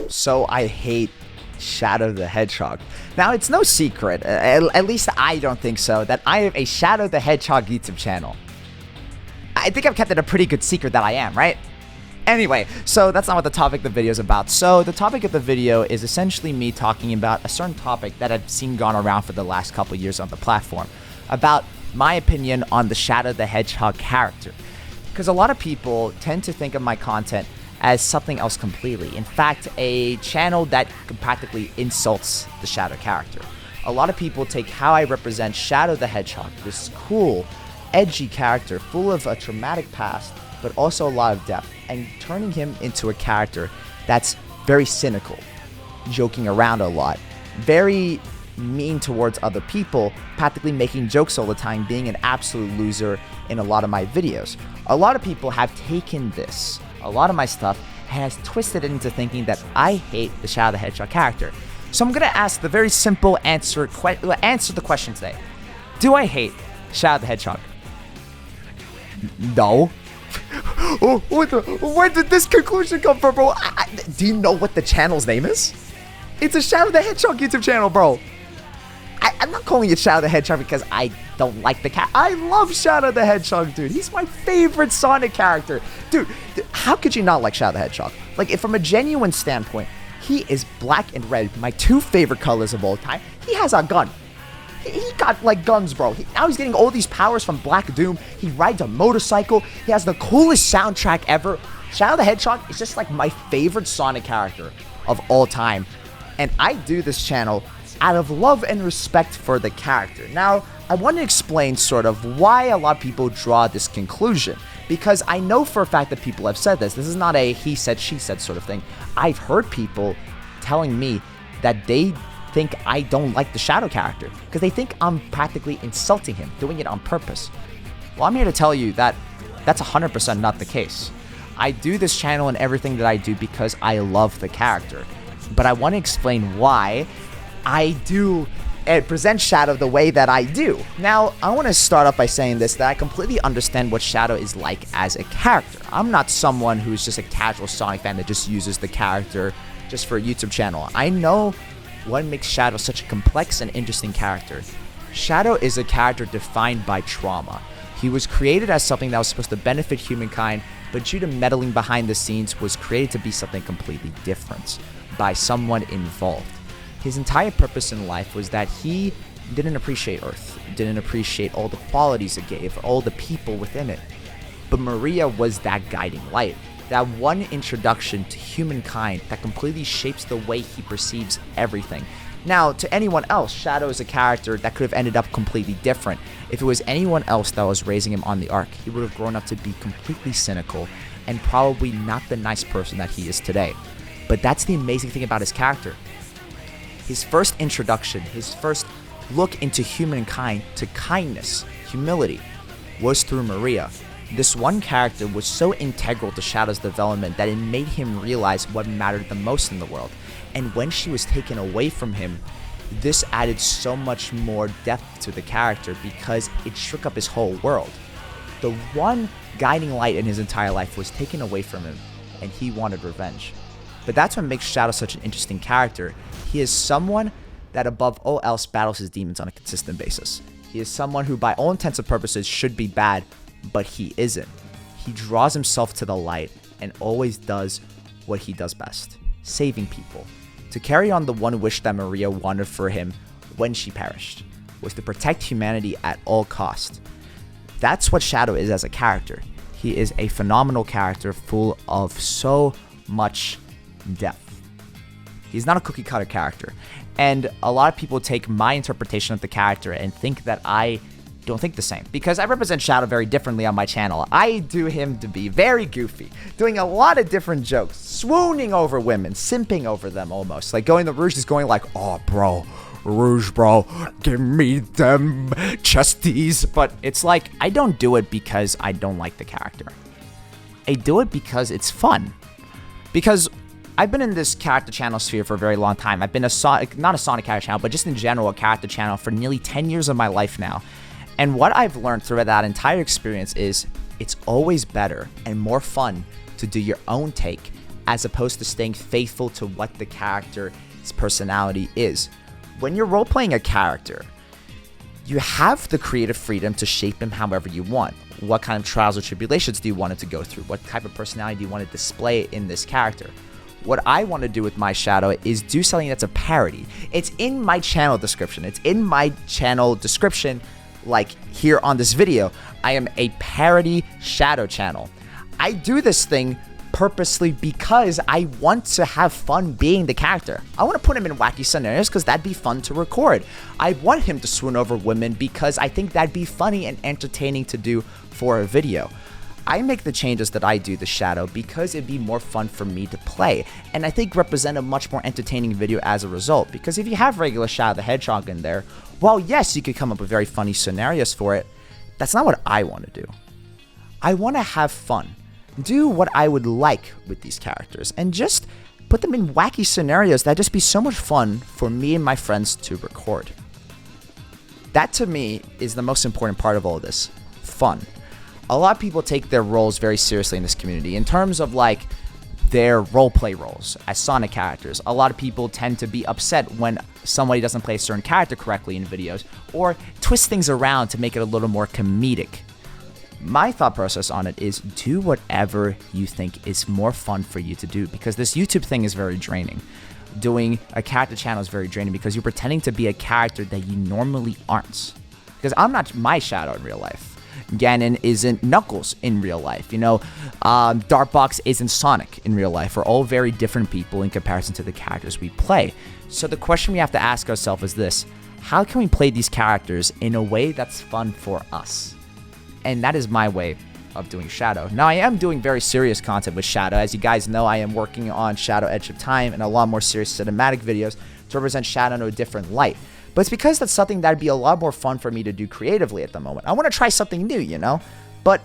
So I hate Shadow the Hedgehog. Now, it's no secret, at least I don't think so, that I have a Shadow the Hedgehog YouTube channel. I think I've kept it a pretty good secret that I am, right? Anyway, so that's not what the topic of the video is about. So the topic of the video is essentially me talking about a certain topic that I've seen gone around for the last couple years on the platform, about my opinion on the Shadow the Hedgehog character. Because a lot of people tend to think of my content as something else completely. In fact, a channel that practically insults the Shadow character. A lot of people take how I represent Shadow the Hedgehog, this cool, edgy character full of a traumatic past, but also a lot of depth, and turning him into a character that's very cynical, joking around a lot, very mean towards other people, practically making jokes all the time, being an absolute loser in a lot of my videos. A lot of people have taken this, a lot of my stuff, and has twisted it into thinking that I hate the Shadow the Hedgehog character. So I'm gonna ask the very simple answer the question today. Do I hate Shadow the Hedgehog? No. Oh, where did this conclusion come from, bro? Do you know what the channel's name is? It's a Shadow the Hedgehog YouTube channel, bro. I'm not calling it Shadow the Hedgehog because I don't like the cat. I love Shadow the Hedgehog, dude. He's my favorite Sonic character. Dude, how could you not like Shadow the Hedgehog? Like, if from a genuine standpoint, he is black and red, my two favorite colors of all time. He has a gun. He got, like, guns, bro. Now he's getting all these powers from Black Doom. He rides a motorcycle. He has the coolest soundtrack ever. Shadow the Hedgehog is just, like, my favorite Sonic character of all time. And I do this channel out of love and respect for the character. Now, I want to explain sort of why a lot of people draw this conclusion. Because I know for a fact that people have said this. This is not a he said, she said sort of thing. I've heard people telling me that they think I don't like the Shadow character because they think I'm practically insulting him, doing it on purpose. Well, I'm here to tell you that that's 100% not the case. I do this channel and everything that I do because I love the character. But I want to explain why I do present Shadow the way that I do. Now, I want to start off by saying this, that I completely understand what Shadow is like as a character. I'm not someone who's just a casual Sonic fan that just uses the character just for a YouTube channel. I know what makes Shadow such a complex and interesting character. Shadow is a character defined by trauma. He was created as something that was supposed to benefit humankind, but due to meddling behind the scenes, was created to be something completely different by someone involved. His entire purpose in life was that he didn't appreciate Earth, didn't appreciate all the qualities it gave, all the people within it. But Maria was that guiding light, that one introduction to humankind that completely shapes the way he perceives everything. Now, to anyone else, Shadow is a character that could have ended up completely different. If it was anyone else that was raising him on the Ark, he would have grown up to be completely cynical and probably not the nice person that he is today. But that's the amazing thing about his character. His first introduction, his first look into humankind, to kindness, humility, was through Maria. This one character was so integral to Shadow's development that it made him realize what mattered the most in the world. And when she was taken away from him, this added so much more depth to the character because it shook up his whole world. The one guiding light in his entire life was taken away from him, and he wanted revenge. But that's what makes Shadow such an interesting character. He is someone that above all else battles his demons on a consistent basis. He is someone who by all intents and purposes should be bad, but he isn't. He draws himself to the light and always does what he does best, saving people. To carry on the one wish that Maria wanted for him when she perished, was to protect humanity at all cost. That's what Shadow is as a character. He is a phenomenal character full of so much depth. He's not a cookie cutter character. And a lot of people take my interpretation of the character and think that I don't think the same, because I represent Shadow very differently on my channel. I do him to be very goofy, doing a lot of different jokes, swooning over women, simping over them almost. Like going to Rouge is going like, oh bro, Rouge bro, give me them chesties. But it's like, I don't do it because I don't like the character. I do it because it's fun. Because I've been in this character channel sphere for a very long time. I've been not a Sonic character channel, but just in general a character channel for nearly 10 years of my life now. And what I've learned throughout that entire experience is it's always better and more fun to do your own take as opposed to staying faithful to what the character's personality is. When you're role-playing a character, you have the creative freedom to shape him however you want. What kind of trials or tribulations do you want it to go through? What type of personality do you want to display in this character? What I want to do with my Shadow is do something that's a parody. It's in my channel description. It's in my channel description, like here on this video. I am a parody Shadow channel. I do this thing purposely because I want to have fun being the character. I want to put him in wacky scenarios because that'd be fun to record. I want him to swoon over women because I think that'd be funny and entertaining to do for a video. I make the changes that I do to Shadow because it'd be more fun for me to play, and I think represent a much more entertaining video as a result. Because if you have regular Shadow the Hedgehog in there, while yes, you could come up with very funny scenarios for it, that's not what I want to do. I want to have fun, do what I would like with these characters, and just put them in wacky scenarios that'd just be so much fun for me and my friends to record. That to me is the most important part of all of this, fun. A lot of people take their roles very seriously in this community in terms of like their roleplay roles as Sonic characters. A lot of people tend to be upset when somebody doesn't play a certain character correctly in videos or twist things around to make it a little more comedic. My thought process on it is do whatever you think is more fun for you to do, because this YouTube thing is very draining. Doing a character channel is very draining because you're pretending to be a character that you normally aren't. Because I'm not my Shadow in real life. Ganon isn't Knuckles in real life. You know, Darkbox isn't Sonic in real life. We're all very different people in comparison to the characters we play. So the question we have to ask ourselves is this: how can we play these characters in a way that's fun for us? And that is my way of doing Shadow. Now, I am doing very serious content with Shadow. As you guys know, I am working on Shadow Edge of Time and a lot more serious cinematic videos to represent Shadow in a different light. But it's because that's something that'd be a lot more fun for me to do creatively at the moment. I want to try something new, you know? But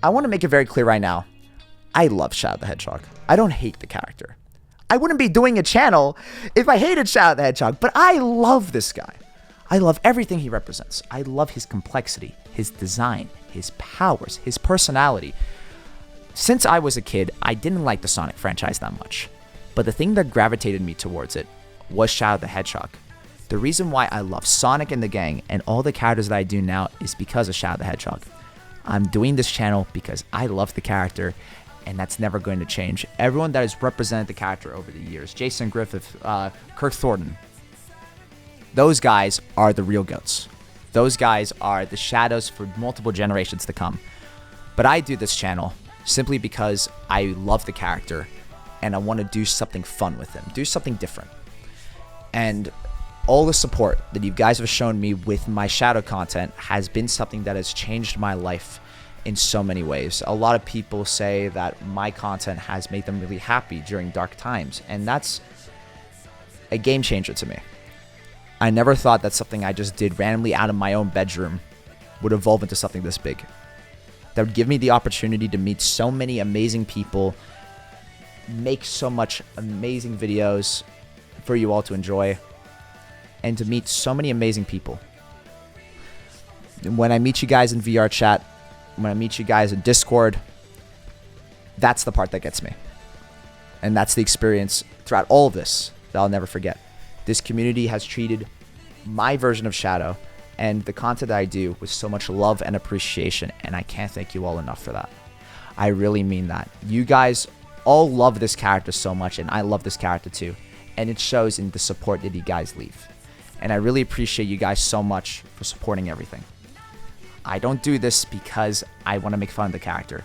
I want to make it very clear right now, I love Shadow the Hedgehog. I don't hate the character. I wouldn't be doing a channel if I hated Shadow the Hedgehog, but I love this guy. I love everything he represents. I love his complexity, his design, his powers, his personality. Since I was a kid, I didn't like the Sonic franchise that much. But the thing that gravitated me towards it was Shadow the Hedgehog. The reason why I love Sonic and the gang and all the characters that I do now is because of Shadow the Hedgehog. I'm doing this channel because I love the character, and that's never going to change. Everyone that has represented the character over the years, Jason Griffith, Kirk Thornton, those guys are the real goats. Those guys are the Shadows for multiple generations to come. But I do this channel simply because I love the character and I want to do something fun with him, do something different. And all the support that you guys have shown me with my Shadow content has been something that has changed my life in so many ways. A lot of people say that my content has made them really happy during dark times, and that's a game changer to me. I never thought that something I just did randomly out of my own bedroom would evolve into something this big. That would give me the opportunity to meet so many amazing people, make so much amazing videos for you all to enjoy, and to meet so many amazing people. When I meet you guys in VR chat, when I meet you guys in Discord, that's the part that gets me. And that's the experience throughout all of this that I'll never forget. This community has treated my version of Shadow and the content that I do with so much love and appreciation, and I can't thank you all enough for that. I really mean that. You guys all love this character so much, and I love this character too. And it shows in the support that you guys leave. And I really appreciate you guys so much for supporting everything. I don't do this because I want to make fun of the character.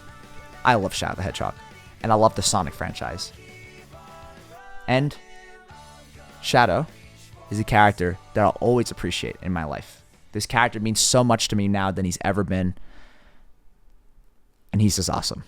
I love Shadow the Hedgehog, and I love the Sonic franchise. And Shadow is a character that I'll always appreciate in my life. This character means so much to me now than he's ever been, and he's just awesome.